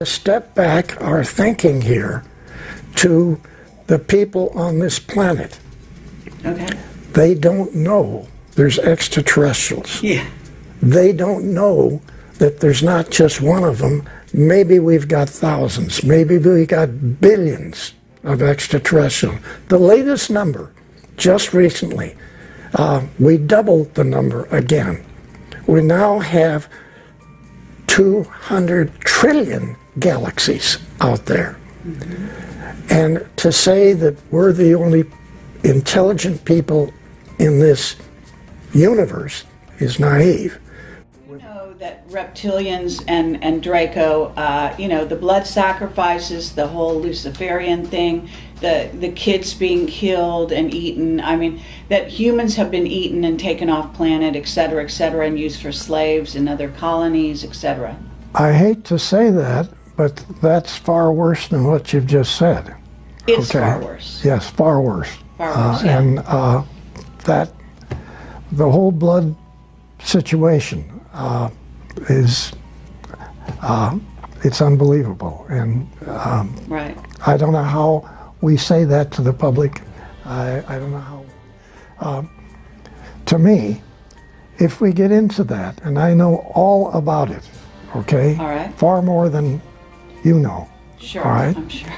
Step back our thinking here to the people on this planet. Okay. They don't know there's extraterrestrials. Yeah. They don't know that there's not just one of them. Maybe we've got thousands. Maybe we got billions of extraterrestrials. The latest number, just recently, we doubled the number again. We now have 200 trillion galaxies out there. Mm-hmm. And to say that we're the only intelligent people in this universe is naive. You know that reptilians and Draco, you know, the blood sacrifices, the whole Luciferian thing, the kids being killed and eaten, I mean, that humans have been eaten and taken off planet, etc., and used for slaves in other colonies, etc. I hate to say that, but that's far worse than what you've just said. It's far worse. Yes, far worse. Far worse, yeah. And that the whole blood situation is it's unbelievable, and right. I don't know how we say that to the public. I don't know how. To me, if we get into that, and I know all about it, okay? All right. Far more than you know. Sure. All right? I'm sure.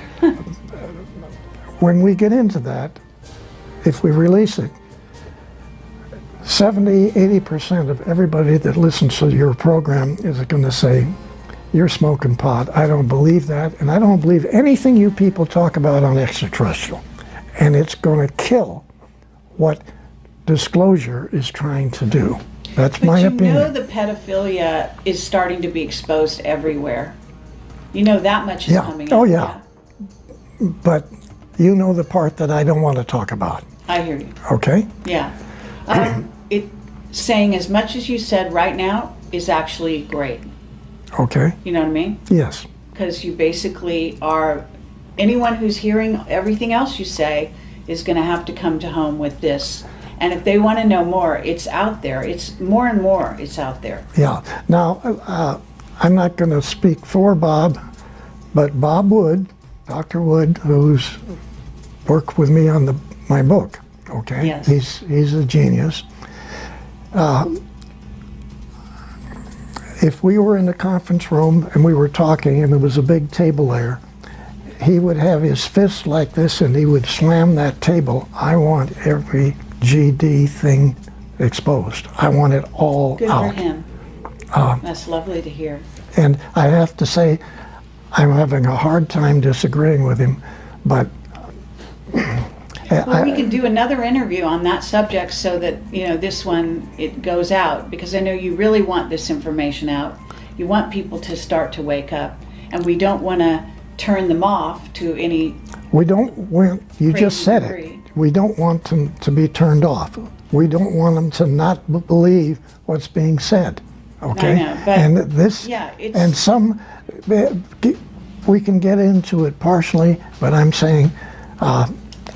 When we get into that, if we release it, 70–80% of everybody that listens to your program is going to say, you're smoking pot. I don't believe that, and I don't believe anything you people talk about on extraterrestrial. And it's going to kill what disclosure is trying to do. That's my opinion. But you know the pedophilia is starting to be exposed everywhere. You know that much is coming out. Oh, yeah. But you know the part that I don't want to talk about. I hear you. Okay? Yeah. Saying as much as you said right now is actually great. Okay. You know what I mean? Yes. Because you basically are, anyone who's hearing everything else you say is going to have to come to home with this. And if they want to know more, it's out there. It's more and more, it's out there. Yeah. Now, I'm not going to speak for Bob, but Bob Wood, Dr. Wood, who's worked with me on my book, okay? Yes. He's a genius. If we were in the conference room and we were talking and there was a big table there, he would have his fist like this and he would slam that table. I want every GD thing exposed. I want it all out. Good for him. That's lovely to hear. And I have to say, I'm having a hard time disagreeing with him, but well, we can do another interview on that subject so that, you know, this one, it goes out, because I know you really want this information out. You want people to start to wake up, and we don't want to turn them off to any... We don't want, you just said it, we don't want them to be turned off. We don't want them to not believe what's being said, okay? I know, but and this, yeah, it's... and some, we can get into it partially, but I'm saying,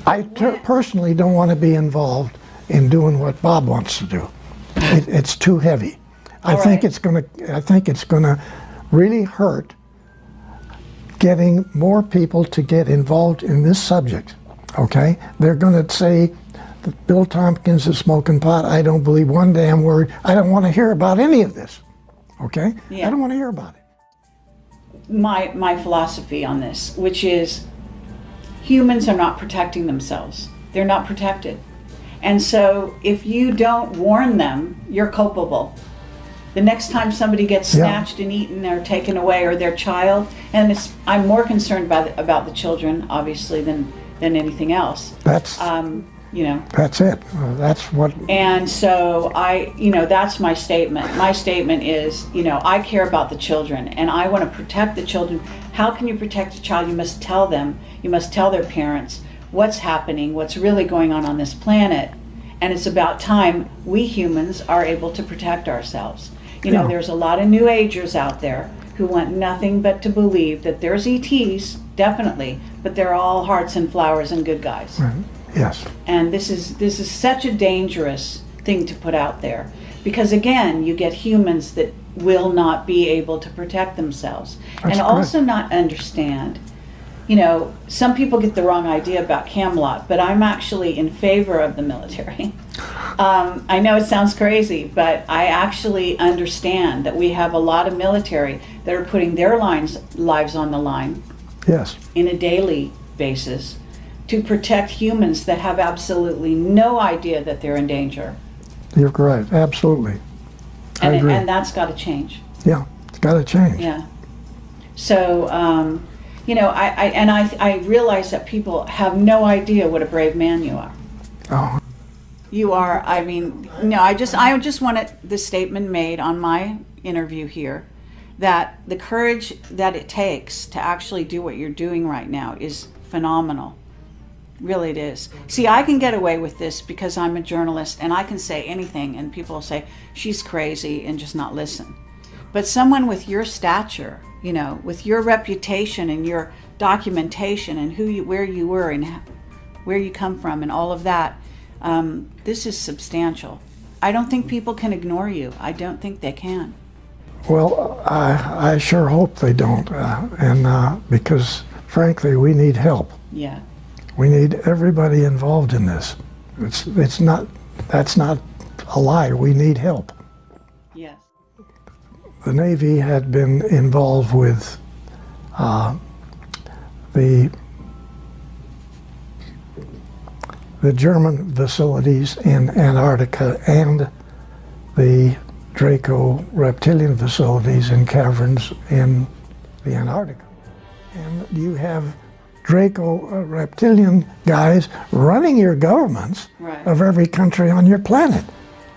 I personally don't want to be involved in doing what Bob wants to do. It's too heavy. I think it's going to really hurt getting more people to get involved in this subject. Okay? They're going to say that Bill Tompkins is smoking pot. I don't believe one damn word. I don't want to hear about any of this. Okay? Yeah. I don't want to hear about it. My philosophy on this, which is, humans are not protecting themselves. They're not protected. And so if you don't warn them, you're culpable. The next time somebody gets snatched and eaten or taken away, or their child, and I'm more concerned about the children, obviously, than anything else. That's, you know. That's it. That's what... And so that's my statement. My statement is, you know, I care about the children, and I want to protect the children. How can you protect a child? You must tell them. You must tell their parents what's happening, what's really going on this planet. And it's about time we humans are able to protect ourselves. You know, there's a lot of New Agers out there who want nothing but to believe that there's ETs, definitely, but they're all hearts and flowers and good guys. Right. Yes. And this is such a dangerous thing to put out there, because again, you get humans that will not be able to protect themselves. That's And also not understand, you know, some people get the wrong idea about Camelot, but I'm actually in favor of the military. I know it sounds crazy, but I actually understand that we have a lot of military that are putting their lives on the line, Yes. in a daily basis, to protect humans that have absolutely no idea that they're in danger. You're right. Absolutely. I agree. And that's got to change. Yeah. It's got to change. Yeah. So, you know, I realize that people have no idea what a brave man you are. Oh. You are, I mean, no, I just wanted the statement made on my interview here that the courage that it takes to actually do what you're doing right now is phenomenal. Really it is. See, I can get away with this because I'm a journalist and I can say anything and people will say, she's crazy, and just not listen. But someone with your stature, you know, with your reputation and your documentation and where you were and where you come from and all of that, this is substantial. I don't think people can ignore you. I don't think they can. Well, I sure hope they don't, because frankly, we need help. Yeah. We need everybody involved in this. That's not a lie. We need help. Yes. The Navy had been involved with the German facilities in Antarctica and the Draco reptilian facilities in caverns in the Antarctica. And you have Draco reptilian guys running your governments Right. of every country on your planet.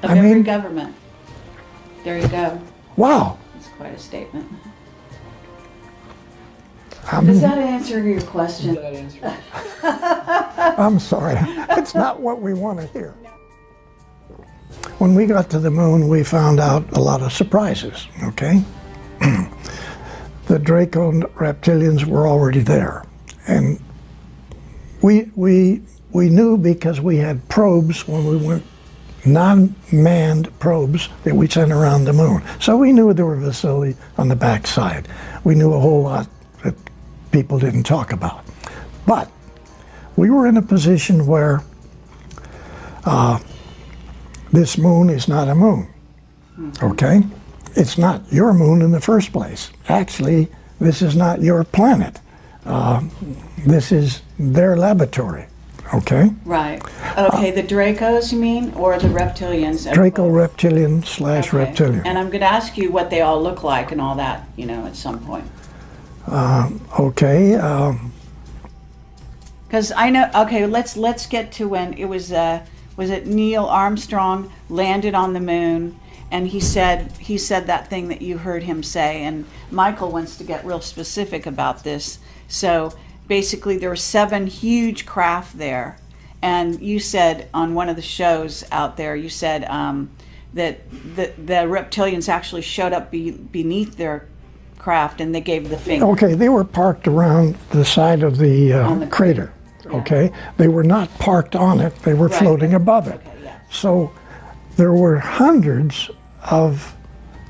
Of every government. There you go. Wow. That's quite a statement. I Does mean, that answer your question? I'm sorry. It's not what we want to hear. When we got to the moon, we found out a lot of surprises, okay? The Draco reptilians were already there. And we knew because we had probes when we went, non-manned probes that we sent around the moon. So we knew there were facilities on the backside. We knew a whole lot that people didn't talk about. But we were in a position where this moon is not a moon, okay? It's not your moon in the first place. Actually, this is not your planet. This is their laboratory, okay? Right. Okay, the Dracos, you mean, or the reptilians? Draco reptilian slash Okay. reptilian. And I'm going to ask you what they all look like and all that, you know, at some point. Okay. Because I know. Okay, let's get to when it was it Neil Armstrong landed on the moon, and he said that thing that you heard him say, and Michael wants to get real specific about this. So basically, there were 7 huge craft there, and you said on one of the shows out there, you said that the reptilians actually showed up beneath their craft and they gave the finger. Okay, they were parked around the side of the crater. Yeah. Okay, they were not parked on it; they were Right. floating above it. Okay, yeah. So there were hundreds of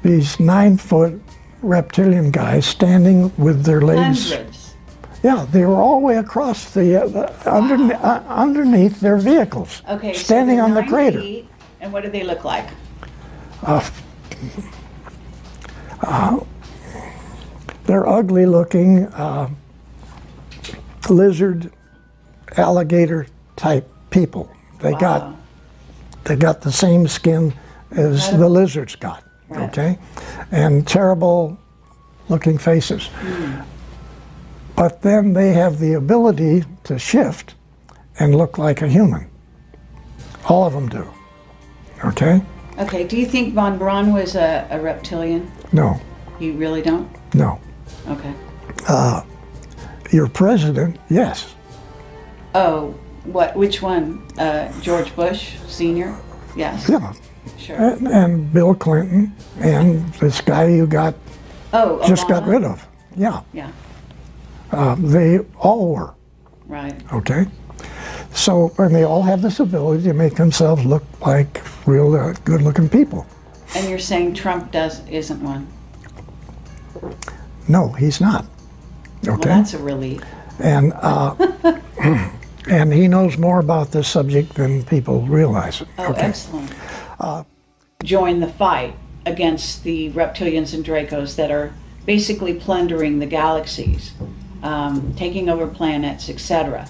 these 9-foot reptilian guys standing with their legs. Hundreds. Yeah, they were all the way across the underneath their vehicles, Okay, standing so on the 9 crater. feet, and what do they look like? They're ugly looking lizard, alligator type people. They Wow. got the same skin as the lizards got, Right. okay? And terrible looking faces. But then they have the ability to shift and look like a human. All of them do, okay? Okay, do you think Von Braun was a reptilian? No, You really don't? no. Okay. Your president, yes. Oh, what? Which one? George Bush Sr.? Yes. Yeah. Sure. And Bill Clinton and this guy you got just got Obama? rid of. Yeah. Yeah. They all were, Right. okay? So, and they all have this ability to make themselves look like real good-looking people. And you're saying Trump isn't one? No, he's not. Okay. Well, that's a relief. And and he knows more about this subject than people realize. Oh, okay. Excellent. Join the fight against the reptilians and Dracos that are basically plundering the galaxies, taking over planets, etc.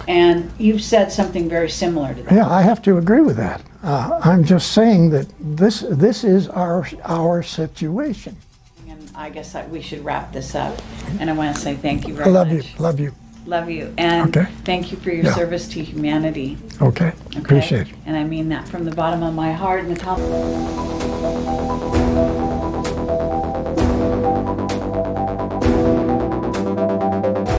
And you've said something very similar to that. Yeah, I have to agree with that. I'm just saying that this is our situation. And I guess we should wrap this up. And I want to say thank you very much. Love you. Love you. And thank you for your service to humanity. Okay. Appreciate it. And I mean that from the bottom of my heart and the top.